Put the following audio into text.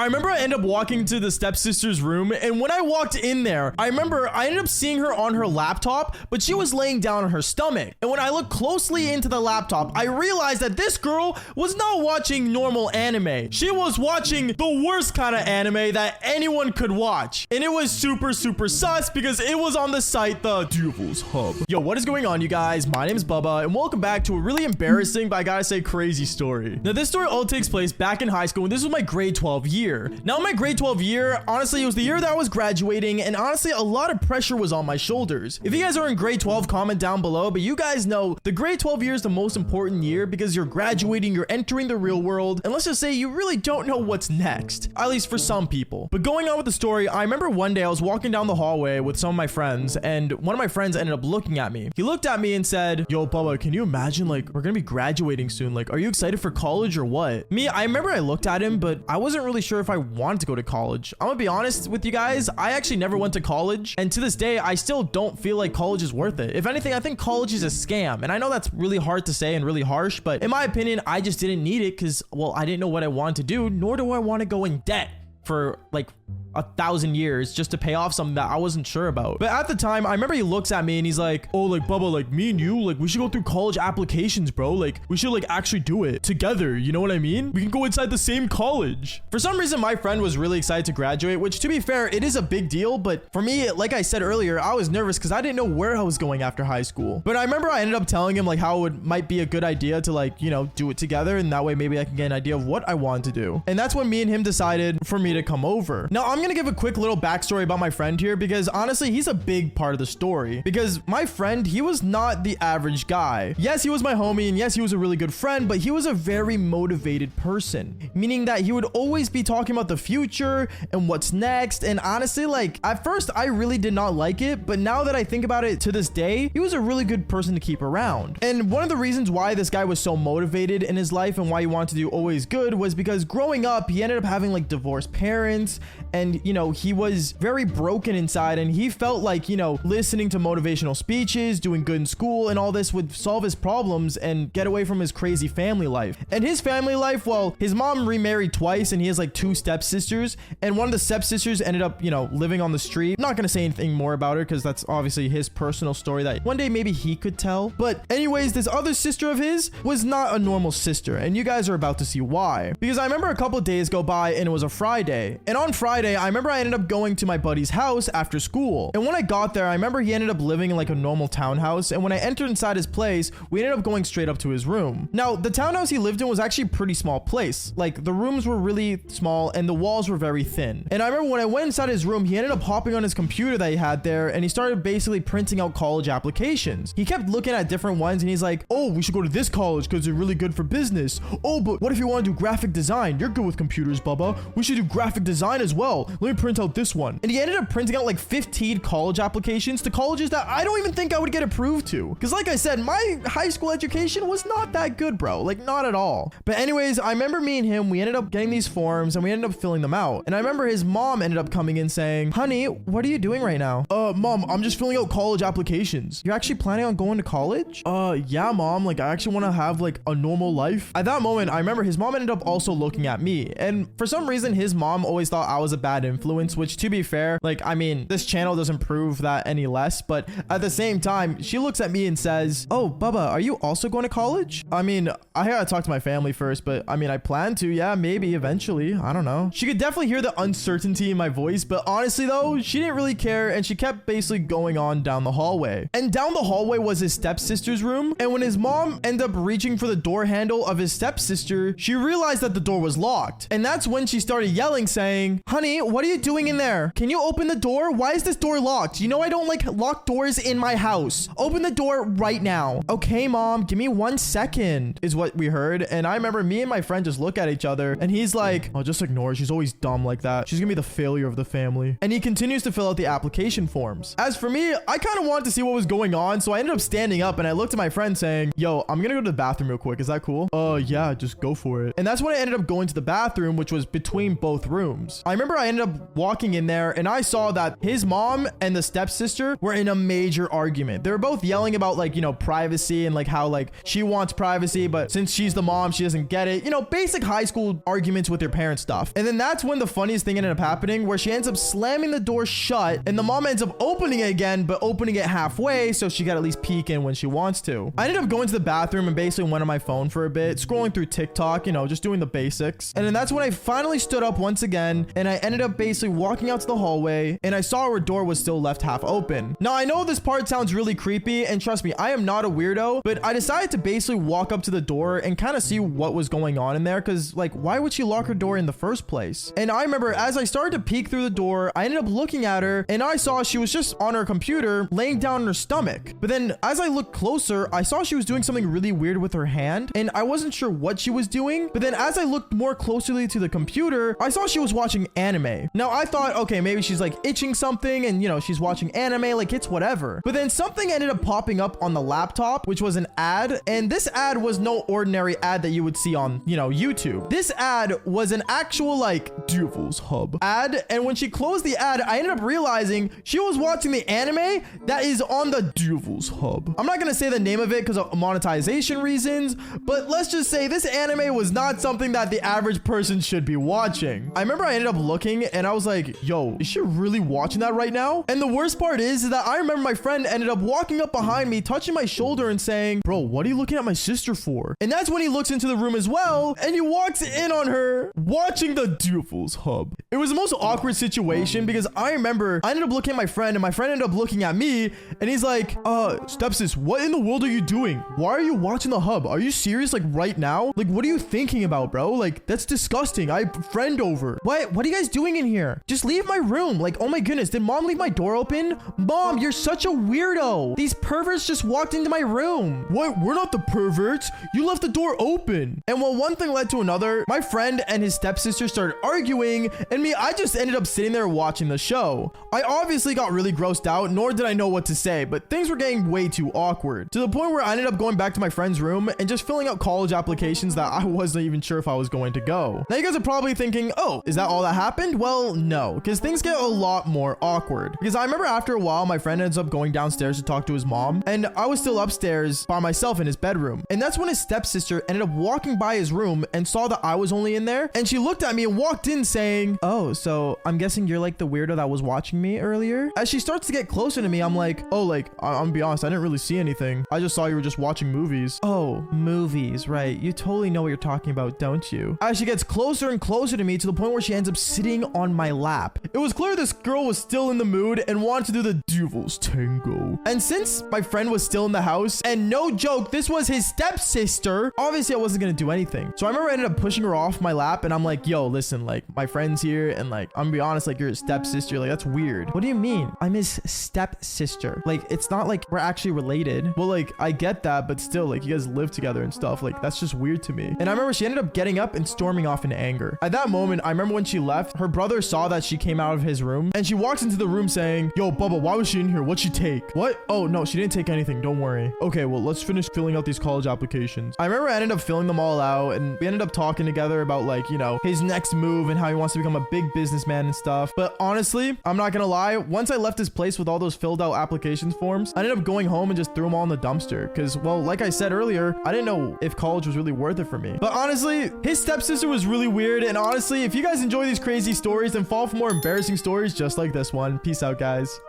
remember I ended up walking to the stepsister's room, and when I walked in there, I remember I ended up seeing her on her laptop, but she was laying down on her stomach. And when I looked closely into the laptop, I realized that this girl was not watching normal anime. She was watching the worst kind of anime that anyone could watch. And it was super sus because it was on the site, the Devil's Hub. Yo, what is going on, you guys? My name is Bubba, and welcome back to a really embarrassing, but I gotta say crazy story. Now, this story all takes place back in high school, and this was my grade 12 year. Now, my grade 12 year, honestly, it was the year that I was graduating, and honestly, a lot of pressure was on my shoulders. If you guys are in grade 12, comment down below, but you guys know the grade 12 year is the most important year because you're graduating, you're entering the real world, and let's just say you really don't know what's next, at least for some people. But going on with the story, I remember one day I was walking down the hallway with some of my friends, and one of my friends ended up looking at me. He looked at me and said, "Yo, Bubba, can you imagine, like, we're gonna be graduating soon. Like, are you excited for college or what?" Me, I remember I looked at him, but I wasn't really sure if I wanted to go to college. I'm gonna be honest with you guys, I actually never went to college, and to this day, I still don't feel like college is worth it. If anything, I think college is a scam, and I know that's really hard to say and really harsh, but in my opinion, I just didn't need it because, well, I didn't know what I wanted to do, nor do I want to go in debt for like 1,000 years just to pay off something that I wasn't sure about. But at the time, I remember he looks at me and he's like, "Oh, like, Bubba, like, me and you, like, we should go through college applications, bro. Like, we should, like, actually do it together. You know what I mean? We can go inside the same college." For some reason, my friend was really excited to graduate, which, to be fair, it is a big deal. But for me, like I said earlier, I was nervous because I didn't know where I was going after high school. But I remember I ended up telling him, like, how it might be a good idea to, like, you know, do it together. And that way, maybe I can get an idea of what I wanted to do. And that's when me and him decided for me to come over. Now, I'm going to give a quick little backstory about my friend here because honestly, he's a big part of the story. Because my friend, he was not the average guy. Yes, he was my homie, and yes, he was a really good friend, but he was a very motivated person, meaning that he would always be talking about the future and what's next. And honestly, like, at first I really did not like it, but now that I think about it to this day, he was a really good person to keep around. And one of the reasons why this guy was so motivated in his life and why he wanted to do always good was because growing up, he ended up having like divorced parents, and you know, he was very broken inside, and he felt like, you know, listening to motivational speeches, doing good in school and all this would solve his problems and get away from his crazy family life. And his family life, well, his mom remarried twice, and he has like 2 stepsisters, and one of the stepsisters ended up, you know, living on the street. Not gonna say anything more about her because that's obviously his personal story that one day maybe he could tell. But anyways, this other sister of his was not a normal sister, and you guys are about to see why. Because I remember a couple days go by and it was a Friday, and on Friday I remember I ended up going to my buddy's house after school. And when I got there, I remember he ended up living in like a normal townhouse, and when I entered inside his place, we ended up going straight up to his room. Now, the townhouse he lived in was actually a pretty small place. Like, the rooms were really small and the walls were very thin. And I remember when I went inside his room, he ended up hopping on his computer that he had there, and he started basically printing out college applications. He kept looking at different ones, and he's like, "Oh, we should go to this college because they're really good for business. Oh, but what if you want to do graphic design? You're good with computers, Bubba. We should do graphic design as well. Let me print out this one." And he ended up printing out like 15 college applications to colleges that I don't even think I would get approved to. Because like I said, my high school education was not that good, bro. Like, not at all. But anyways, I remember me and him, we ended up getting these forms and we ended up filling them out. And I remember his mom ended up coming in saying, "Honey, what are you doing right now?" Mom, I'm just filling out college applications." "You're actually planning on going to college?" Yeah, Mom. Like, I actually want to have like a normal life." At that moment, I remember his mom ended up also looking at me. And for some reason, his mom always thought I was a bad influence, which, to be fair, like, I mean, this channel doesn't prove that any less, but at the same time, she looks at me and says, "Oh, Bubba, are you also going to college?" I mean, I gotta talk to my family first, but I mean, I plan to, yeah, maybe eventually. I don't know. She could definitely hear the uncertainty in my voice, but honestly though, she didn't really care, and she kept basically going on down the hallway. And down the hallway was his stepsister's room, and when his mom ended up reaching for the door handle of his stepsister, she realized that the door was locked. And that's when she started yelling, saying, "Honey, what are you doing in there? Can you open the door? Why is this door locked? You know I don't like locked doors in my house. Open the door right now." "Okay, Mom, give me 1 second," is what we heard. And I remember me and my friend just look at each other, and he's like, "Oh, just ignore her. She's always dumb like that. She's gonna be the failure of the family." And he continues to fill out the application form. forms. As for me, I kind of wanted to see what was going on, so I ended up standing up and I looked at my friend saying, yo, I'm gonna go to the bathroom real quick. Is that cool? Yeah, just go for it. And that's when I ended up going to the bathroom, which was between both rooms. I remember I ended up walking in there and I saw that his mom and the stepsister were in a major argument. They were both yelling about, like, you know, privacy and like how like she wants privacy, but since she's the mom, she doesn't get it. You know, basic high school arguments with their parents stuff. And then that's when the funniest thing ended up happening, where she ends up slamming the door shut and the mom ends up opening it again, but opening it halfway so she got at least peek in when she wants to. I ended up going to the bathroom and basically went on my phone for a bit, scrolling through TikTok, you know, just doing the basics. And then that's when I finally stood up once again and I ended up basically walking out to the hallway and I saw her door was still left half open. Now, I know this part sounds really creepy, and trust me, I am not a weirdo, but I decided to basically walk up to the door and kind of see what was going on in there, because like, why would she lock her door in the first place? And I remember as I started to peek through the door, I ended up looking at her and I saw she was just on her computer laying down on her stomach. But then as I looked closer, I saw she was doing something really weird with her hand and I wasn't sure what she was doing. But then as I looked more closely to the computer, I saw she was watching anime. Now I thought, okay, maybe she's like itching something and, you know, she's watching anime, like it's whatever. But then something ended up popping up on the laptop, which was an ad. And this ad was no ordinary ad that you would see on, you know, YouTube. This ad was an actual like Devil's Hub ad. And when she closed the ad, I ended up realizing she was watching the anime that is on the Devil's Hub. I'm not going to say the name of it because of monetization reasons, but let's just say this anime was not something that the average person should be watching. I remember I ended up looking and I was like, yo, is she really watching that right now? And the worst part is that I remember my friend ended up walking up behind me, touching my shoulder and saying, bro, what are you looking at my sister for? And that's when he looks into the room as well and he walks in on her watching the Devil's Hub. It was the most awkward situation because I remember I ended up looking at my friend and my friend ended up looking at me and he's like, StepSis, what in the world are you doing? Why are you watching the hub? Are you serious? Like right now? Like, what are you thinking about, bro? Like, that's disgusting. I friend over. What are you guys doing in here? Just leave my room. Like, oh my goodness. Did mom leave my door open? Mom, you're such a weirdo. These perverts just walked into my room. What? We're not the perverts. You left the door open. And while one thing led to another, my friend and his stepsister started arguing and I just ended up sitting there watching the show. I obviously got really grossed out, nor did I know what to say, but things were getting way too awkward to the point where I ended up going back to my friend's room and just filling out college applications that I wasn't even sure if I was going to go. Now you guys are probably thinking, oh, is that all that happened? Well, no, because things get a lot more awkward. Because I remember after a while, my friend ends up going downstairs to talk to his mom, and I was still upstairs by myself in his bedroom. And that's when his stepsister ended up walking by his room and saw that I was only in there, and she looked at me and walked in saying, oh, so I'm guessing you're like the weirdo that was watching me earlier? As she starts to get closer to me, I'm like, oh, like, I'm gonna be honest, I didn't really see anything. I just saw you were just watching movies. Oh, movies, right. You totally know what you're talking about, don't you? As she gets closer and closer to me to the point where she ends up sitting on my lap. It was clear this girl was still in the mood and wanted to do the Devil's Tango. And since my friend was still in the house, and no joke, this was his stepsister, obviously I wasn't gonna do anything. So I remember I ended up pushing her off my lap and I'm like, yo, listen, like, my friend's here and like, I'm gonna be honest, like, you're his stepsister. Like, that's weird. What do you mean? I'm his stepsister. Like, it's not like we're actually related. Well, like, I get that, but still, like, you guys live together and stuff. Like, that's just weird to me. And I remember she ended up getting up and storming off in anger. At that moment, I remember when she left, her brother saw that she came out of his room and she walks into the room saying, yo, Bubba, why was she in here? What'd she take? What? Oh, no, she didn't take anything. Don't worry. Okay, well, let's finish filling out these college applications. I remember I ended up filling them all out and we ended up talking together about, like, you know, his next move and how he wants to become a big businessman and stuff. But honestly, I'm not gonna lie, once I left this place with all those filled out applications forms, I ended up going home and just threw them all in the dumpster because, well, like I said earlier, I didn't know if college was really worth it for me. But honestly, his stepsister was really weird, and honestly, if you guys enjoy these crazy stories, then fall for more embarrassing stories just like this one. Peace out, guys.